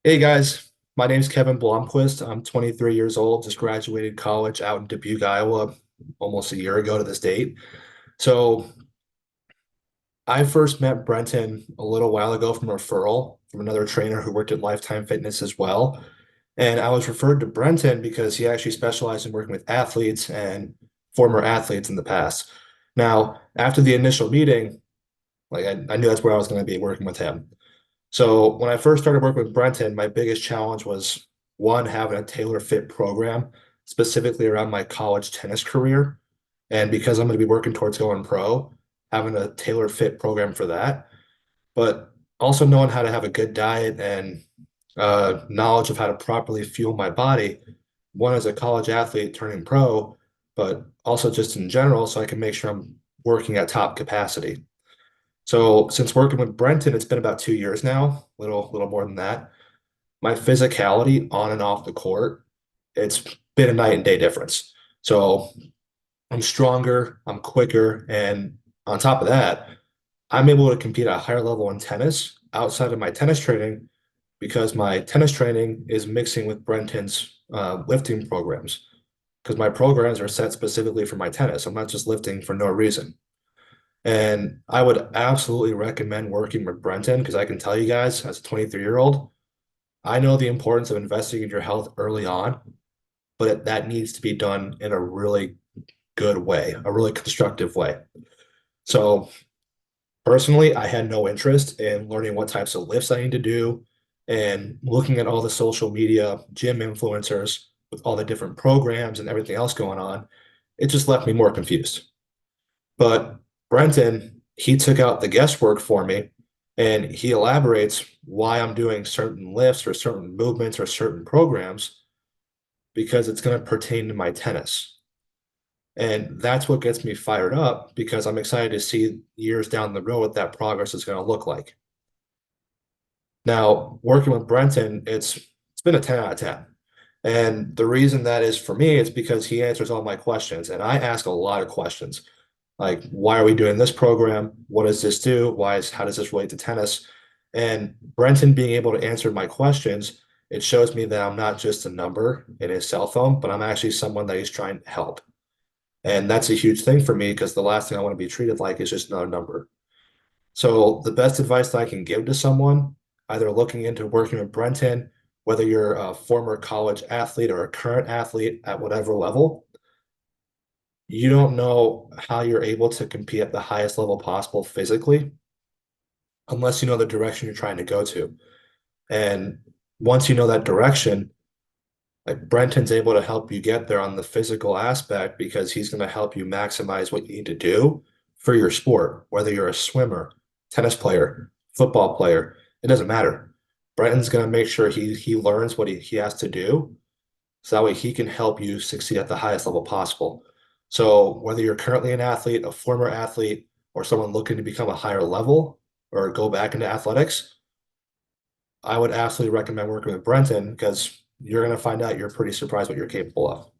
Hey guys, my name's Kevin Blomquist. I'm 23 years old, just graduated college out in Dubuque, Iowa, almost a year ago to this date. So I first met Brenton a little while ago from a referral from another trainer who worked at Lifetime Fitness as well. And I was referred to Brenton because he actually specialized in working with athletes and former athletes in the past. Now, after the initial meeting, I knew that's where I was going to be working with him. So when I first started working with Brenton, my biggest challenge was one, having a tailor fit program specifically around my college tennis career. And because I'm going to be working towards going pro, having a tailor fit program for that, but also knowing how to have a good diet and knowledge of how to properly fuel my body, one as a college athlete turning pro, but also just in general, so I can make sure I'm working at top capacity. So since working with Brenton, it's been about 2 years now, little more than that. My physicality on and off the court, it's been a night and day difference. So I'm stronger, I'm quicker, and on top of that, I'm able to compete at a higher level in tennis outside of my tennis training because my tennis training is mixing with Brenton's lifting programs because my programs are set specifically for my tennis. I'm not just lifting for no reason. And I would absolutely recommend working with Brenton because I can tell you guys, as a 23-year-old, I know the importance of investing in your health early on, but that needs to be done in a really good way, a really constructive way. So personally, I had no interest in learning what types of lifts I need to do and looking at all the social media, gym influencers with all the different programs and everything else going on. It just left me more confused. But Brenton, he took out the guesswork for me and he elaborates why I'm doing certain lifts or certain movements or certain programs because it's going to pertain to my tennis. And that's what gets me fired up because I'm excited to see years down the road what that progress is going to look like. Now, working with Brenton, it's been a 10 out of 10. And the reason that is for me is because he answers all my questions and I ask a lot of questions. Like, why are we doing this program? What does this do? How does this relate to tennis? And Brenton being able to answer my questions, it shows me that I'm not just a number in his cell phone, but I'm actually someone that he's trying to help. And that's a huge thing for me because the last thing I want to be treated like is just another number. So the best advice that I can give to someone, either looking into working with Brenton, whether you're a former college athlete or a current athlete at whatever level, you don't know how you're able to compete at the highest level possible physically unless you know the direction you're trying to go to. And once you know that direction, like Brenton's able to help you get there on the physical aspect because he's going to help you maximize what you need to do for your sport, whether you're a swimmer, tennis player, football player, it doesn't matter. Brenton's going to make sure he learns what he has to do so that way he can help you succeed at the highest level possible. So whether you're currently an athlete, a former athlete, or someone looking to become a higher level or go back into athletics, I would absolutely recommend working with Brenton because you're going to find out you're pretty surprised what you're capable of.